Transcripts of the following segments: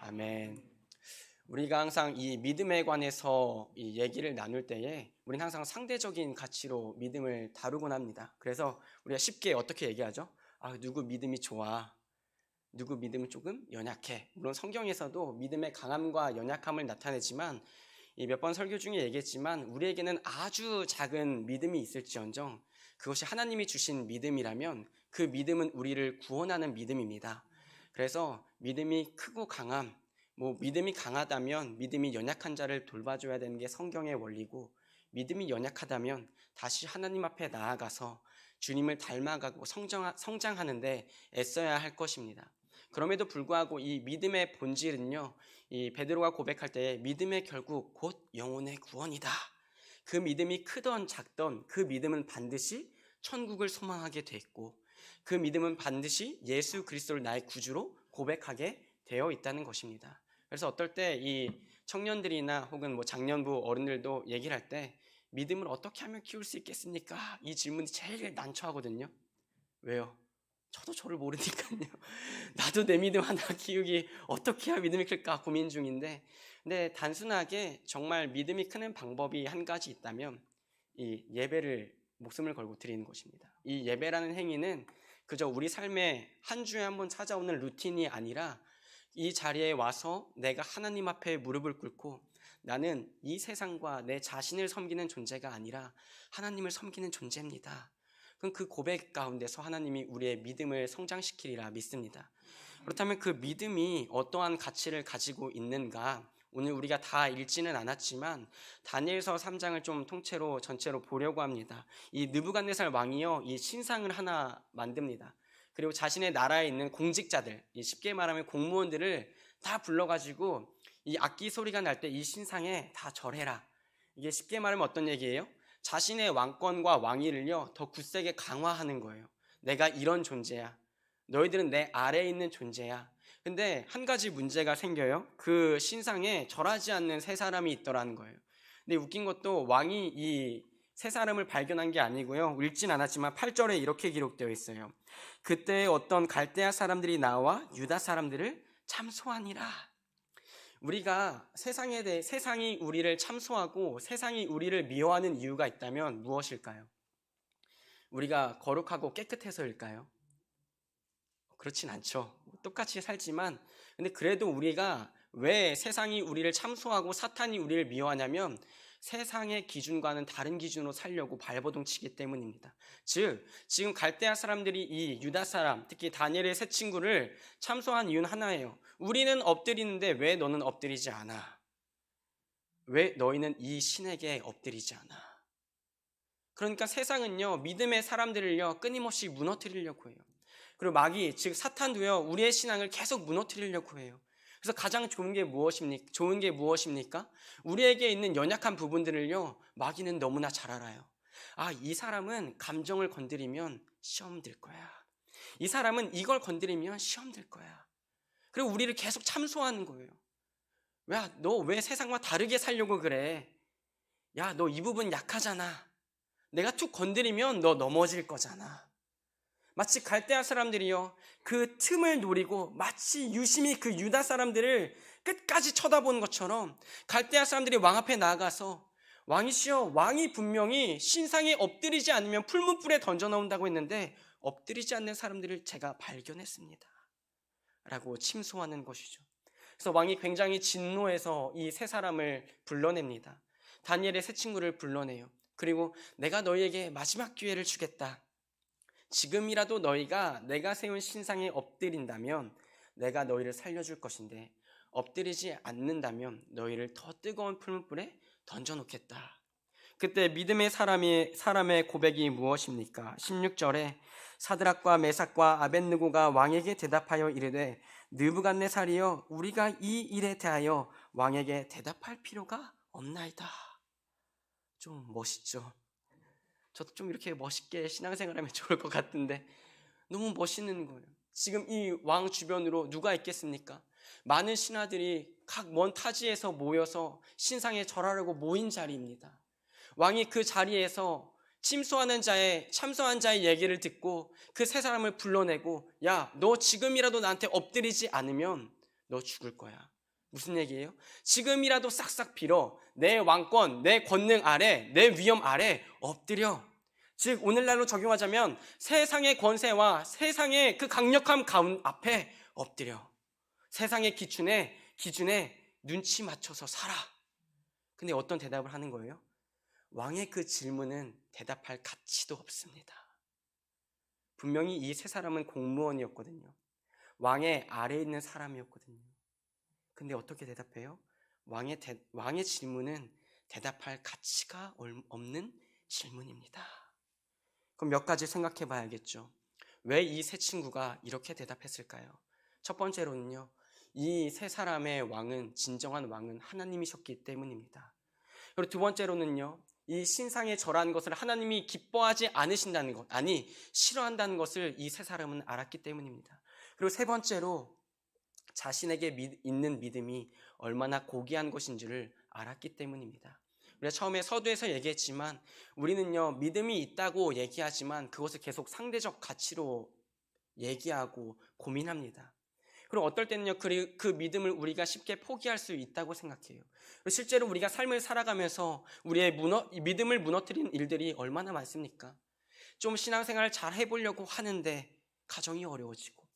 아멘. 우리가 항상 이 믿음에 관해서 이 얘기를 나눌 때에 우리는 항상 상대적인 가치로 믿음을 다루곤 합니다. 그래서 우리가 쉽게 어떻게 얘기하죠? 누구 믿음이 좋아. 누구 믿음은 조금 연약해. 물론 성경에서도 믿음의 강함과 연약함을 나타내지만 이 몇 번 설교 중에 얘기했지만 우리에게는 아주 작은 믿음이 있을지언정 그것이 하나님이 주신 믿음이라면 그 믿음은 우리를 구원하는 믿음입니다. 그래서 믿음이 크고 강함, 믿음이 강하다면 믿음이 연약한 자를 돌봐줘야 되는 게 성경의 원리고, 믿음이 연약하다면 다시 하나님 앞에 나아가서 주님을 닮아가고 성장하는데 애써야 할 것입니다. 그럼에도 불구하고 이 믿음의 본질은요, 이 베드로가 고백할 때 믿음의 결국 곧 영혼의 구원이다. 그 믿음이 크던 작던 그 믿음은 반드시 천국을 소망하게 돼 있고, 그 믿음은 반드시 예수 그리스도를 나의 구주로 고백하게 되어 있다는 것입니다. 그래서 어떨 때 이 청년들이나 혹은 장년부 어른들도 얘기를 할 때 믿음을 어떻게 하면 키울 수 있겠습니까? 이 질문이 제일 난처하거든요. 왜요? 저도 저를 모르니까요. 나도 내 믿음 하나 키우기 어떻게 해야 믿음이 클까 고민 중인데, 근데 단순하게 정말 믿음이 크는 방법이 한 가지 있다면 이 예배를 목숨을 걸고 드리는 것입니다. 이 예배라는 행위는 그저 우리 삶에 한 주에 한 번 찾아오는 루틴이 아니라 이 자리에 와서 내가 하나님 앞에 무릎을 꿇고 나는 이 세상과 내 자신을 섬기는 존재가 아니라 하나님을 섬기는 존재입니다. 그럼 그 고백 가운데서 하나님이 우리의 믿음을 성장시키리라 믿습니다. 그렇다면 그 믿음이 어떠한 가치를 가지고 있는가, 오늘 우리가 다 읽지는 않았지만 다니엘서 3장을 좀 통째로 전체로 보려고 합니다. 이 느부갓네살 왕이요, 이 신상을 하나 만듭니다. 그리고 자신의 나라에 있는 공직자들, 쉽게 말하면 공무원들을 다 불러가지고 이 악기 소리가 날 때 이 신상에 다 절해라. 이게 쉽게 말하면 어떤 얘기예요? 자신의 왕권과 왕위를요 더 굳세게 강화하는 거예요. 내가 이런 존재야. 너희들은 내 아래에 있는 존재야. 근데 한 가지 문제가 생겨요. 그 신상에 절하지 않는 세 사람이 있더라는 거예요. 근데 웃긴 것도 왕이 이 세 사람을 발견한 게 아니고요, 읽진 않았지만 8절에 이렇게 기록되어 있어요. 그때 어떤 갈대아 사람들이 나와 유다 사람들을 참소하니라. 우리가 세상이 우리를 참소하고 세상이 우리를 미워하는 이유가 있다면 무엇일까요? 우리가 거룩하고 깨끗해서일까요? 그렇진 않죠. 똑같이 살지만, 근데 그래도 우리가 왜 세상이 우리를 참소하고 사탄이 우리를 미워하냐면 세상의 기준과는 다른 기준으로 살려고 발버둥 치기 때문입니다. 즉, 지금 갈대아 사람들이 이 유다 사람, 특히 다니엘의 세 친구를 참소한 이유는 하나예요. 우리는 엎드리는데 왜 너는 엎드리지 않아? 왜 너희는 이 신에게 엎드리지 않아? 그러니까 세상은요, 믿음의 사람들을요 끊임없이 무너뜨리려고 해요. 그리고 마귀, 즉 사탄도요 우리의 신앙을 계속 무너뜨리려고 해요. 그래서 가장 좋은 게 무엇입니까? 우리에게 있는 연약한 부분들을요 마귀는 너무나 잘 알아요. 이 사람은 감정을 건드리면 시험 들 거야. 이 사람은 이걸 건드리면 시험 들 거야. 그리고 우리를 계속 참소하는 거예요. 너 왜 세상과 다르게 살려고 그래? 야, 너 이 부분 약하잖아. 내가 툭 건드리면 너 넘어질 거잖아. 마치 갈대아 사람들이요 그 틈을 노리고 마치 유심히 그 유다 사람들을 끝까지 쳐다보는 것처럼 갈대아 사람들이 왕 앞에 나아가서 왕이시여, 왕이 분명히 신상에 엎드리지 않으면 풀무불에 던져 넣는다고 했는데 엎드리지 않는 사람들을 제가 발견했습니다 라고 침소하는 것이죠. 그래서 왕이 굉장히 진노해서 이 세 사람을 불러냅니다. 다니엘의 세 친구를 불러내요. 그리고 내가 너희에게 마지막 기회를 주겠다. 지금이라도 너희가 내가 세운 신상에 엎드린다면 내가 너희를 살려줄 것인데 엎드리지 않는다면 너희를 더 뜨거운 풀무불에 던져놓겠다. 그때 믿음의 사람의 고백이 무엇입니까? 16절에 사드락과 메삭과 아벳느고가 왕에게 대답하여 이르되 느부갓네살이여, 우리가 이 일에 대하여 왕에게 대답할 필요가 없나이다. 좀 멋있죠? 저도 좀 이렇게 멋있게 신앙생활하면 좋을 것 같은데 너무 멋있는 거예요. 지금 이 왕 주변으로 누가 있겠습니까? 많은 신하들이 각 먼 타지에서 모여서 신상에 절하려고 모인 자리입니다. 왕이 그 자리에서 참소한 자의 얘기를 듣고 그 세 사람을 불러내고, 야, 너 지금이라도 나한테 엎드리지 않으면 너 죽을 거야. 무슨 얘기예요? 지금이라도 싹싹 빌어 내 왕권, 내 권능 아래, 내 위엄 아래 엎드려. 즉 오늘날로 적용하자면 세상의 권세와 세상의 그 강력함 가운 앞에 엎드려. 세상의 기준에 눈치 맞춰서 살아. 근데 어떤 대답을 하는 거예요? 왕의 그 질문은 대답할 가치도 없습니다. 분명히 이 세 사람은 공무원이었거든요. 왕의 아래에 있는 사람이었거든요. 근데 어떻게 대답해요? 왕의 질문은 대답할 가치가 없는 질문입니다. 그럼 몇 가지 생각해 봐야겠죠. 왜 이 세 친구가 이렇게 대답했을까요? 첫 번째로는요, 이 세 사람의 왕은, 진정한 왕은 하나님이셨기 때문입니다. 그리고 두 번째로는요, 이 신상에 절하는 것을 하나님이 기뻐하지 않으신다는 것, 아니 싫어한다는 것을 이 세 사람은 알았기 때문입니다. 그리고 세 번째로 자신에게 있는 믿음이 얼마나 고귀한 것인지를 알았기 때문입니다. 우리가 처음에 서두에서 얘기했지만 우리는요, 믿음이 있다고 얘기하지만 그것을 계속 상대적 가치로 얘기하고 고민합니다. 그리고 어떨 때는요, 그 믿음을 우리가 쉽게 포기할 수 있다고 생각해요. 실제로 우리가 삶을 살아가면서 우리의 믿음을 무너뜨리는 일들이 얼마나 많습니까? 좀 신앙생활 잘 해보려고 하는데 가정이 어려워지고,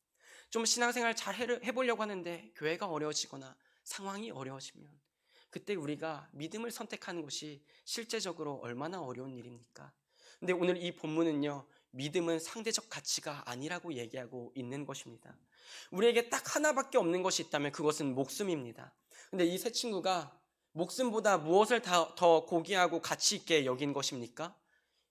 좀 신앙생활 잘 해보려고 하는데 교회가 어려워지거나 상황이 어려워지면, 그때 우리가 믿음을 선택하는 것이 실제적으로 얼마나 어려운 일입니까? 근데 오늘 이 본문은요, 믿음은 상대적 가치가 아니라고 얘기하고 있는 것입니다. 우리에게 딱 하나밖에 없는 것이 있다면 그것은 목숨입니다. 근데 이 세 친구가 목숨보다 무엇을 더 고귀하고 가치 있게 여긴 것입니까?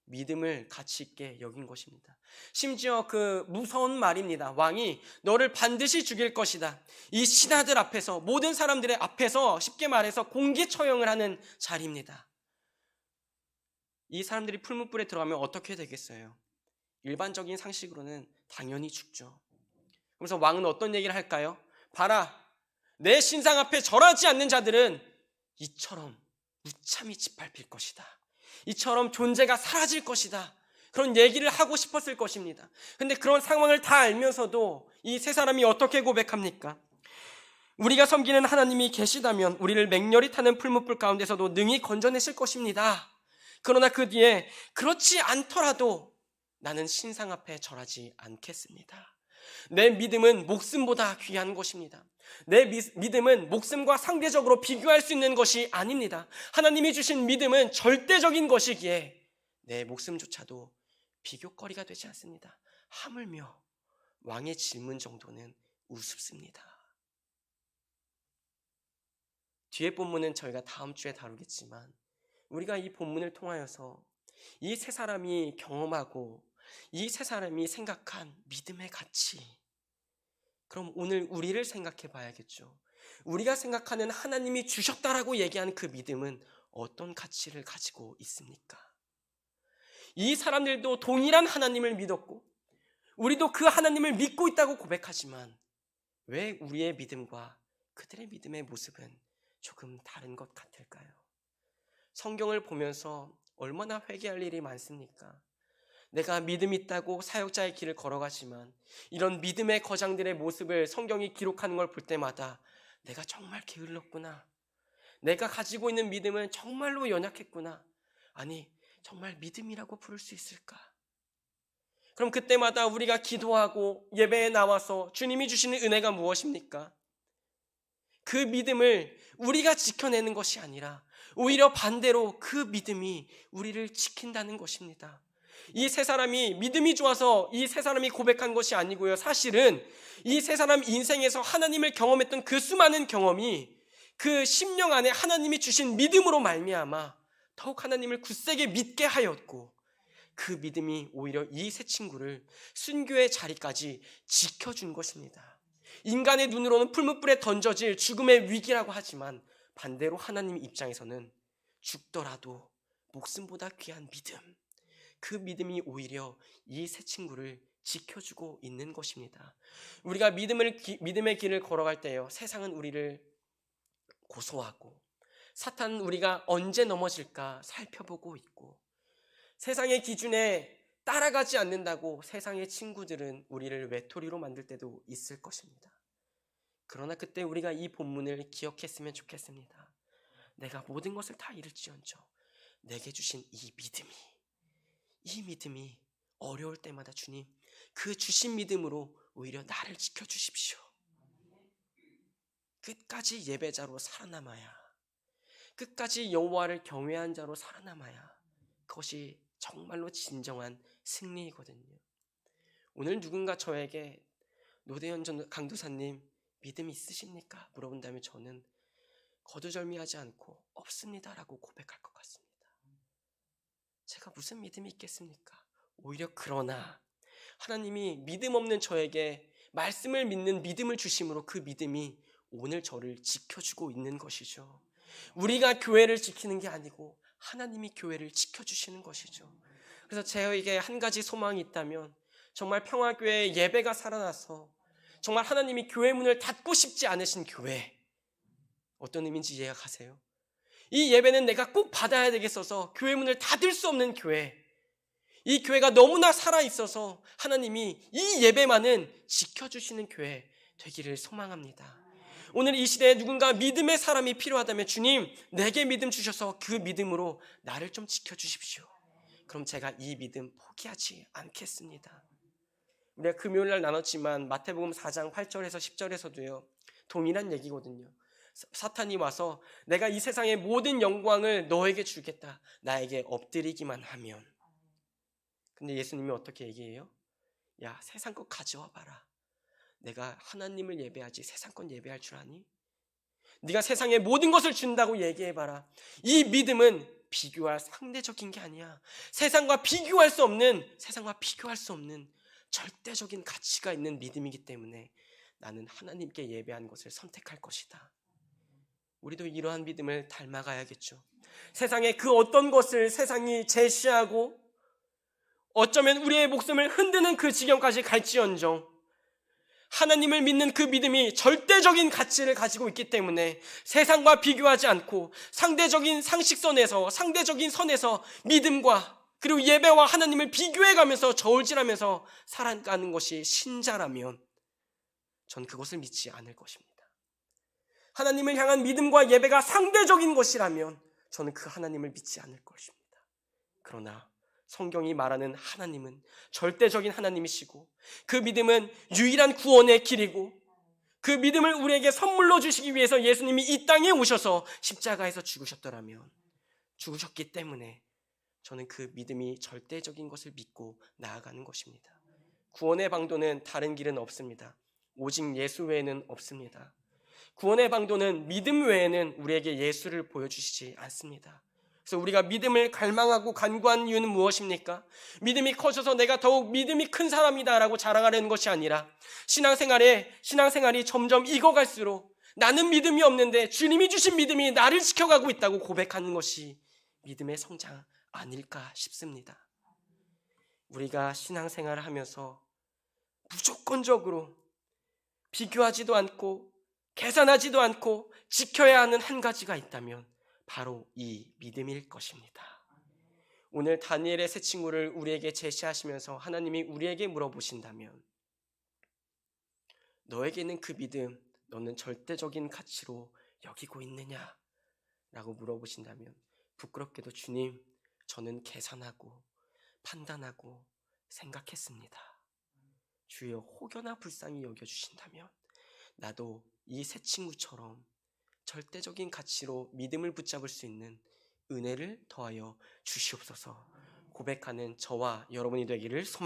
믿음을 가치 있게 여긴 것입니다. 심지어 그 무서운 말입니다. 왕이 너를 반드시 죽일 것이다. 이 신하들 앞에서, 모든 사람들의 앞에서, 쉽게 말해서 공기처형을 하는 자리입니다. 이 사람들이 풀무불에 들어가면 어떻게 되겠어요? 일반적인 상식으로는 당연히 죽죠. 그래서 왕은 어떤 얘기를 할까요? 봐라, 내 신상 앞에 절하지 않는 자들은 이처럼 무참히 짓밟힐 것이다. 이처럼 존재가 사라질 것이다. 그런 얘기를 하고 싶었을 것입니다. 근데 그런 상황을 다 알면서도 이 세 사람이 어떻게 고백합니까? 우리가 섬기는 하나님이 계시다면 우리를 맹렬히 타는 풀무불 가운데서도 능히 건져내실 것입니다. 그러나 그 뒤에 그렇지 않더라도 나는 신상 앞에 절하지 않겠습니다. 내 믿음은 목숨보다 귀한 것입니다. 내 믿음은 목숨과 상대적으로 비교할 수 있는 것이 아닙니다. 하나님이 주신 믿음은 절대적인 것이기에 내 목숨조차도 비교거리가 되지 않습니다. 하물며 왕의 질문 정도는 우습습니다. 뒤에 본문은 저희가 다음 주에 다루겠지만 우리가 이 본문을 통하여서 이 세 사람이 경험하고 이 세 사람이 생각한 믿음의 가치, 그럼 오늘 우리를 생각해 봐야겠죠. 우리가 생각하는 하나님이 주셨다라고 얘기하는 그 믿음은 어떤 가치를 가지고 있습니까? 이 사람들도 동일한 하나님을 믿었고 우리도 그 하나님을 믿고 있다고 고백하지만 왜 우리의 믿음과 그들의 믿음의 모습은 조금 다른 것 같을까요? 성경을 보면서 얼마나 회개할 일이 많습니까? 내가 믿음 있다고 사역자의 길을 걸어가지만 이런 믿음의 거장들의 모습을 성경이 기록하는 걸 볼 때마다 내가 정말 게을렀구나. 내가 가지고 있는 믿음은 정말로 연약했구나. 아니, 정말 믿음이라고 부를 수 있을까? 그럼 그때마다 우리가 기도하고 예배에 나와서 주님이 주시는 은혜가 무엇입니까? 그 믿음을 우리가 지켜내는 것이 아니라 오히려 반대로 그 믿음이 우리를 지킨다는 것입니다. 이 세 사람이 믿음이 좋아서 이 세 사람이 고백한 것이 아니고요. 사실은 이 세 사람 인생에서 하나님을 경험했던 그 수많은 경험이 그 심령 안에 하나님이 주신 믿음으로 말미암아 더욱 하나님을 굳세게 믿게 하였고 그 믿음이 오히려 이 세 친구를 순교의 자리까지 지켜준 것입니다. 인간의 눈으로는 풀무불에 던져질 죽음의 위기라고 하지만 반대로 하나님 입장에서는 죽더라도 목숨보다 귀한 믿음, 그 믿음이 오히려 이 세 친구를 지켜주고 있는 것입니다. 우리가 믿음의 길을 걸어갈 때요, 세상은 우리를 고소하고 사탄은 우리가 언제 넘어질까 살펴보고 있고 세상의 기준에 따라가지 않는다고 세상의 친구들은 우리를 외톨이로 만들 때도 있을 것입니다. 그러나 그때 우리가 이 본문을 기억했으면 좋겠습니다. 내가 모든 것을 다 잃을지언정 내게 주신 이 믿음이 어려울 때마다 주님, 그 주신 믿음으로 오히려 나를 지켜주십시오. 끝까지 예배자로 살아남아야, 끝까지 여호와를 경외한 자로 살아남아야 그것이 정말로 진정한 승리이거든요. 오늘 누군가 저에게 노대현 강도사님 믿음 있으십니까? 물어본다면 저는 거두절미하지 않고 없습니다라고 고백할 것 같습니다. 제가 무슨 믿음이 있겠습니까? 오히려 그러나 하나님이 믿음 없는 저에게 말씀을 믿는 믿음을 주심으로 그 믿음이 오늘 저를 지켜주고 있는 것이죠. 우리가 교회를 지키는 게 아니고 하나님이 교회를 지켜주시는 것이죠. 그래서 저에게 한 가지 소망이 있다면 정말 평화교회 예배가 살아나서 정말 하나님이 교회 문을 닫고 싶지 않으신 교회, 어떤 의미인지 이해가 가세요? 이 예배는 내가 꼭 받아야 되겠어서 교회 문을 닫을 수 없는 교회, 이 교회가 너무나 살아있어서 하나님이 이 예배만은 지켜주시는 교회 되기를 소망합니다. 오늘 이 시대에 누군가 믿음의 사람이 필요하다면 주님, 내게 믿음 주셔서 그 믿음으로 나를 좀 지켜주십시오. 그럼 제가 이 믿음 포기하지 않겠습니다. 우리가 금요일날 나눴지만 마태복음 4장 8절에서 10절에서도요 동일한 얘기거든요. 사탄이 와서 내가 이 세상의 모든 영광을 너에게 주겠다, 나에게 엎드리기만 하면. 근데 예수님이 어떻게 얘기해요? 야, 세상 것 가져와 봐라. 내가 하나님을 예배하지 세상 것 예배할 줄 아니? 네가 세상의 모든 것을 준다고 얘기해봐라. 이 믿음은 비교할 상대적인 게 아니야. 세상과 비교할 수 없는 절대적인 가치가 있는 믿음이기 때문에 나는 하나님께 예배한 것을 선택할 것이다. 우리도 이러한 믿음을 닮아가야겠죠. 세상의 그 어떤 것을 세상이 제시하고 어쩌면 우리의 목숨을 흔드는 그 지경까지 갈지언정 하나님을 믿는 그 믿음이 절대적인 가치를 가지고 있기 때문에 세상과 비교하지 않고 상대적인 상식선에서, 상대적인 선에서 믿음과 그리고 예배와 하나님을 비교해가면서 저울질하면서 살아가는 것이 신자라면 전 그것을 믿지 않을 것입니다. 하나님을 향한 믿음과 예배가 상대적인 것이라면 저는 그 하나님을 믿지 않을 것입니다. 그러나 성경이 말하는 하나님은 절대적인 하나님이시고 그 믿음은 유일한 구원의 길이고 그 믿음을 우리에게 선물로 주시기 위해서 예수님이 이 땅에 오셔서 십자가에서 죽으셨더라면, 죽으셨기 때문에 저는 그 믿음이 절대적인 것을 믿고 나아가는 것입니다. 구원의 방도는 다른 길은 없습니다. 오직 예수 외에는 없습니다. 구원의 방도는 믿음 외에는 우리에게 예수를 보여주시지 않습니다. 그래서 우리가 믿음을 갈망하고 간구한 이유는 무엇입니까? 믿음이 커져서 내가 더욱 믿음이 큰 사람이다라고 자랑하려는 것이 아니라 신앙생활이 점점 익어갈수록 나는 믿음이 없는데 주님이 주신 믿음이 나를 지켜가고 있다고 고백하는 것이 믿음의 성장 아닐까 싶습니다. 우리가 신앙생활을 하면서 무조건적으로 비교하지도 않고 계산하지도 않고 지켜야 하는 한 가지가 있다면 바로 이 믿음일 것입니다. 오늘 다니엘의 세 친구를 우리에게 제시하시면서 하나님이 우리에게 물어보신다면 너에게는 그 믿음 너는 절대적인 가치로 여기고 있느냐? 라고 물어보신다면 부끄럽게도 주님, 저는 계산하고 판단하고 생각했습니다. 주여 혹여나 불쌍히 여겨주신다면 나도 이 세 친구처럼 절대적인 가치로 믿음을 붙잡을 수 있는 은혜를 더하여 주시옵소서 고백하는 저와 여러분이 되기를 소망합니다.